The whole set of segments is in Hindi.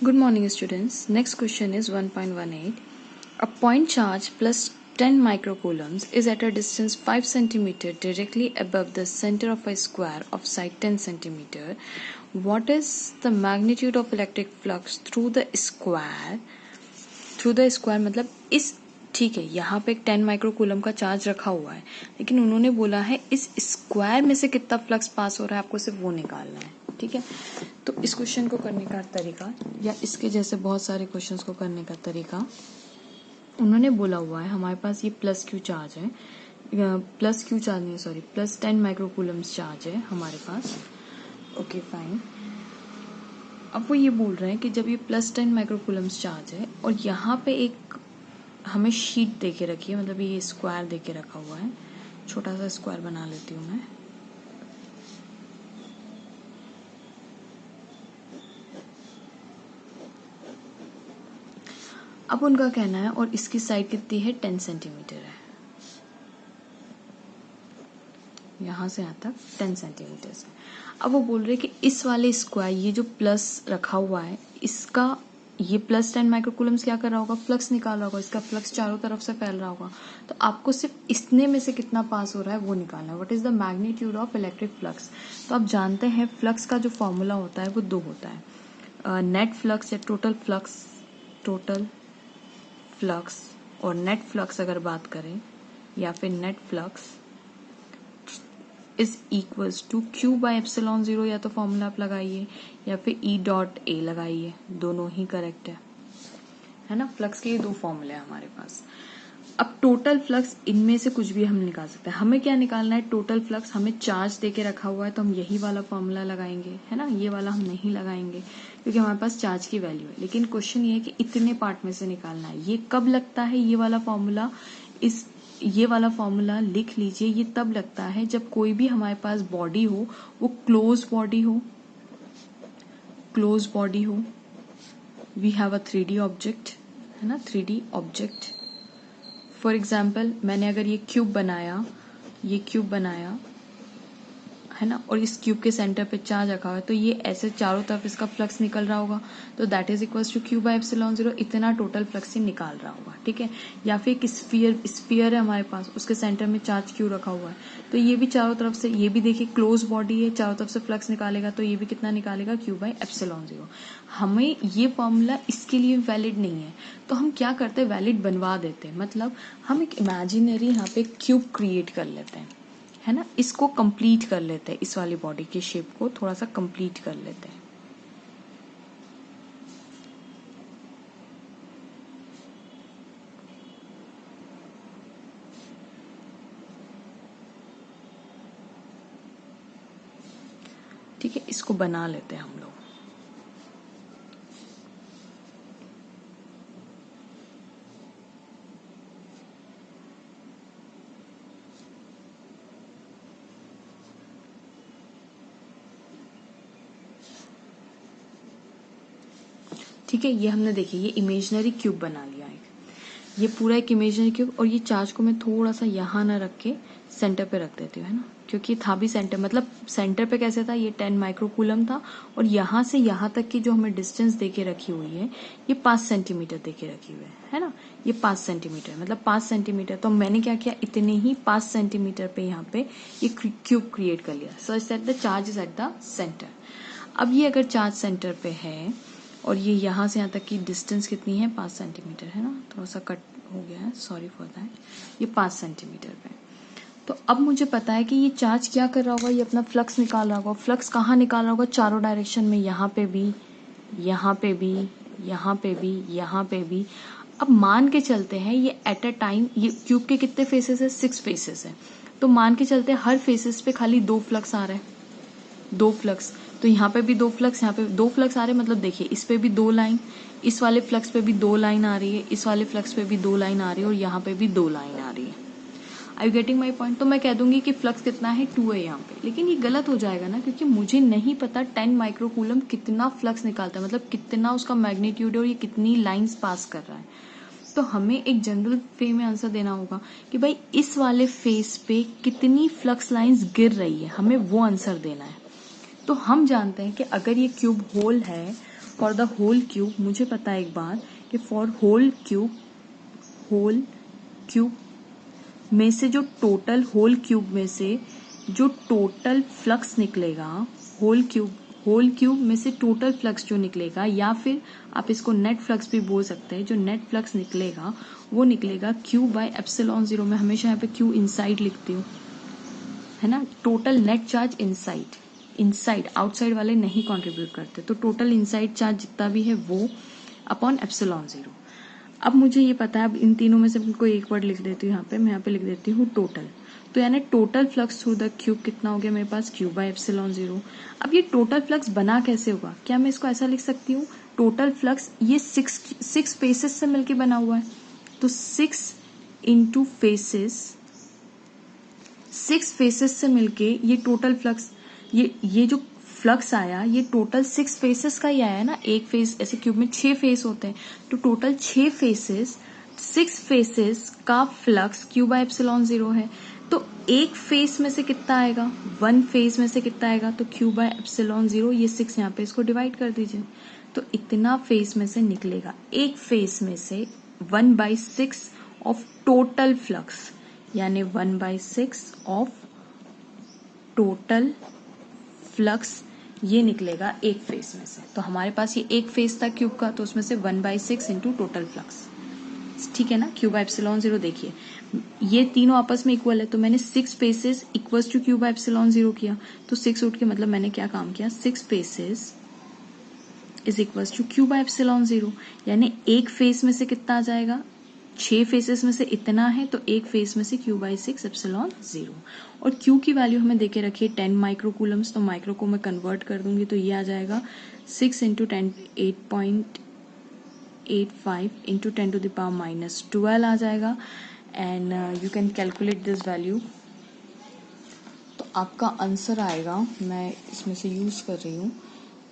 Good morning, students. Next question is 1.18. A point charge plus 10 microcoulombs is at a distance 5 centimeter directly above the center of a square of side 10 centimeter. What is the magnitude of electric flux through the square? Through the square मतलब इस ठीक है, यहाँ पे एक 10 माइक्रोकूलम का चार्ज रखा हुआ है, लेकिन उन्होंने बोला है इस स्क्वायर में से कितना फ्लक्स पास हो रहा है आपको सिर्फ वो निकालना है. ठीक है, तो इस क्वेश्चन को करने का तरीका या इसके जैसे बहुत सारे क्वेश्चंस को करने का तरीका, उन्होंने बोला हुआ है हमारे पास ये प्लस क्यू चार्ज है, प्लस क्यू चार्ज नहीं सॉरी प्लस 10 माइक्रोकूलम्स चार्ज है हमारे पास. Okay fine. अब वो ये बोल रहे हैं कि जब ये प्लस 10 माइक्रोकूलम्स चार्ज है और यहाँ पे एक हमें शीट दे के रखी है, मतलब ये स्क्वायर दे के रखा हुआ है, छोटा सा स्क्वायर बना लेती हूँ मैं. अब उनका कहना है और इसकी साइड कितनी है 10 सेंटीमीटर है, यहाँ से यहाँ तक 10 सेंटीमीटर से. अब वो बोल रहे हैं कि इस वाले स्क्वायर ये जो प्लस रखा हुआ है इसका ये प्लस 10 माइक्रोकूलम्स क्या कर रहा होगा, फ्लक्स निकाल रहा होगा, इसका फ्लक्स चारों तरफ से फैल रहा होगा. तो आपको सिर्फ इसने में से कितना पास हो रहा है वो निकालना है. What is the magnitude of electric flux. तो आप जानते हैं फ्लक्स का जो फॉर्मूला होता है वो दो होता है, नेट फ्लक्स या टोटल फ्लक्स और नेट फ्लक्स अगर बात करें या फिर net flux is equals to Q by epsilon 0, या तो फॉर्मूला आप लगाइए या फिर ई डॉट ए लगाइए, दोनों ही करेक्ट है ना. फ्लक्स के ये दो फॉर्मूले हैं हमारे पास. अब टोटल फ्लक्स इनमें से कुछ भी हम निकाल सकते हैं. हमें क्या निकालना है, टोटल फ्लक्स. हमें चार्ज देके रखा हुआ है तो हम यही वाला फॉर्मूला लगाएंगे, है ना. ये वाला हम नहीं लगाएंगे क्योंकि हमारे पास चार्ज की वैल्यू है. लेकिन क्वेश्चन ये है कि इतने पार्ट में से निकालना है. ये कब लगता है ये वाला फॉर्मूला, ये वाला फॉर्मूला लिख लीजिए. ये तब लगता है जब कोई भी हमारे पास बॉडी हो वो क्लोज बॉडी हो, we have a 3D object, है ना, 3D ऑब्जेक्ट. फॉर एग्जाम्पल मैंने अगर ये क्यूब बनाया है ना, और इस क्यूब के सेंटर पे चार्ज रखा हुआ है, तो ये ऐसे चारों तरफ इसका फ्लक्स निकल रहा होगा, तो that is equals to Q by epsilon 0. इतना टोटल फ्लक्स से निकाल रहा होगा. ठीक है, या फिर एक स्फीयर है हमारे पास, उसके सेंटर में चार्ज क्यू रखा हुआ है, तो ये भी चारों तरफ से, ये भी देखिए क्लोज बॉडी है, चारों तरफ से फ्लक्स निकालेगा, तो ये भी कितना निकालेगा, क्यू बाय एप्सिलॉन 0. हमें ये फॉर्मूला इसके लिए वैलिड नहीं है, तो हम क्या करते हैं, वैलिड बनवा देते हैं. मतलब हम एक इमेजिनरी यहाँ पे क्यूब क्रिएट कर लेते हैं, है ना. इसको कंप्लीट कर लेते हैं, इस वाली बॉडी के शेप को थोड़ा सा कंप्लीट कर लेते हैं. ठीक है, इसको बना लेते हैं हम लोग. ठीक है, ये हमने देखिए ये इमेजिनरी क्यूब बना लिया है, ये पूरा एक इमेजिनरी क्यूब. और ये चार्ज को मैं थोड़ा सा यहाँ ना रख के सेंटर पे रख देती हूँ, है ना, क्योंकि था भी सेंटर, मतलब सेंटर पे कैसे था, ये 10 माइक्रोकूलम था और यहाँ से यहाँ तक की जो हमें डिस्टेंस देके रखी हुई है ये 5 सेंटीमीटर देके रखी हुई है ना. ये 5 सेंटीमीटर मतलब 5 सेंटीमीटर. तो मैंने क्या किया, इतने ही 5 सेंटीमीटर पे यहाँ पे ये क्यूब क्रिएट कर लिया, such that the charge is at the centre. अब ये अगर चार्ज सेंटर पे है और ये यहाँ से यहाँ तक की डिस्टेंस कितनी है, 5 सेंटीमीटर, है ना, थोड़ा सा कट हो गया है, सॉरी फॉर दैट. ये 5 सेंटीमीटर पे. तो अब मुझे पता है कि ये चार्ज क्या कर रहा होगा, ये अपना फ्लक्स निकाल रहा होगा. फ्लक्स कहाँ निकाल रहा होगा, चारों डायरेक्शन में, यहाँ पे भी, यहाँ पे भी, यहाँ पे भी, यहाँ पे भी. अब मान के चलते हैं ये एट अ टाइम, ये क्यूब के कितने फेसेस है, 6 फेसेस है. तो मान के चलते हैं हर फेसेस पे खाली 2 फ्लक्स आ रहे हैं, 2 फ्लक्स. तो यहाँ पे भी 2 फ्लक्स, यहाँ पे 2 फ्लक्स आ रहे हैं, मतलब देखिए इस पे भी 2 लाइन, इस वाले फ्लक्स पे भी 2 लाइन आ रही है, इस वाले फ्लक्स पे भी 2 लाइन आ रही है और यहाँ पे भी 2 लाइन आ रही है. Are you getting my point. तो मैं कह दूंगी कि फ्लक्स कितना है, 2 है यहाँ पे. लेकिन ये गलत हो जाएगा ना, क्योंकि मुझे नहीं पता 10 माइक्रोकूलम कितना फ्लक्स निकालता है, मतलब कितना उसका मैग्नीट्यूड है और ये कितनी लाइंस पास कर रहा है. तो हमें एक जनरल वे में आंसर देना होगा कि भाई इस वाले फेस पे कितनी फ्लक्स लाइंस गिर रही है, हमें वो आंसर देना है. तो हम जानते हैं कि अगर ये क्यूब होल है फॉर द होल क्यूब मुझे पता है एक बात कि फॉर होल क्यूब में से जो टोटल होल क्यूब में से जो टोटल फ्लक्स निकलेगा, होल क्यूब में से टोटल फ्लक्स जो निकलेगा, या फिर आप इसको नेट फ्लक्स भी बोल सकते हैं, जो नेट फ्लक्स निकलेगा वो निकलेगा क्यू बाय एप्सिलॉन जीरो। मैं हमेशा यहाँ पे क्यू इनसाइड लिखती हूँ, है ना। Total net charge inside outside वाले नहीं कंट्रीब्यूट करते, तो टोटल इनसाइड चार्ज जितना भी है वो अपॉन एप्सिलॉन जीरो। अब मुझे ये पता है, अब इन तीनों में से कोई एक वर्ड लिख देती हूँ यहाँ पे, मैं यहाँ पे लिख देती हूँ टोटल। तो यानी total flux through the cube कितना हो गया मेरे पास, क्यू बाय एप्सिलॉन जीरो। अब ये टोटल फ्लक्स बना कैसे होगा, क्या मैं इसको ऐसा लिख सकती हूँ, टोटल फ्लक्स ये सिक्स फेसेस से मिलके बना हुआ है, तो 6 इंटू सिक्स फेसेस से मिलके ये टोटल फ्लक्स, ये जो फ्लक्स आया ये टोटल 6 फेसेस का ही आया ना। एक फेस, ऐसे क्यूब में 6 फेस होते हैं, तो टोटल 6 फेसेस का flux Q by epsilon zero है। तो एक फेस में से कितना आएगा, 1 फेस में से कितना आएगा, तो क्यू बाय एप्सिलॉन जीरो, ये 6 यहाँ पे इसको डिवाइड कर दीजिए, तो इतना फेस में से निकलेगा। एक फेस में से 1/6 ऑफ टोटल फ्लक्स, यानी 1/6 ऑफ टोटल फ्लक्स ये निकलेगा एक फेस में से। तो हमारे पास ये एक फेस था क्यूब का, तो उसमें से 1/6 इंटू टोटल फ्लक्स, ठीक है ना। क्यू बाय एप्सिलॉन जीरो, देखिए ये तीनों आपस में इक्वल है, तो मैंने 6 faces equals to Q by epsilon zero किया, तो 6 उठ के मतलब मैंने क्या काम किया, 6 faces is equals to Q by epsilon zero. यानी एक फेस में से कितना आ जाएगा, 6 फेसेस में से इतना है, तो एक फेस में से क्यू बाय 6 एप्सिलॉन जीरो। और क्यू की वैल्यू हमें देके रखी है 10 माइक्रोकूलम्स, तो माइक्रो को मैं कन्वर्ट कर दूंगी, तो ये आ जाएगा 6 into 10 8.85 into 10 to the power minus 12 आ जाएगा। And you can calculate this value. तो आपका आंसर आएगा, मैं इसमें से यूज कर रही हूँ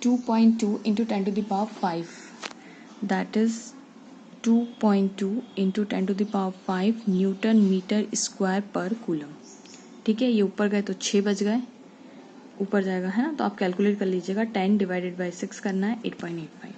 2.2 into 10 to the power 5, that is 2.2 into 10 to the power 5 newton metre square पर कूलम। ठीक है, ये ऊपर गए तो 6 बज गए, ऊपर जाएगा, है ना। तो आप कैलकुलेट कर लीजिएगा, 10 डिवाइडेड बाई 6 करना है, 8.85।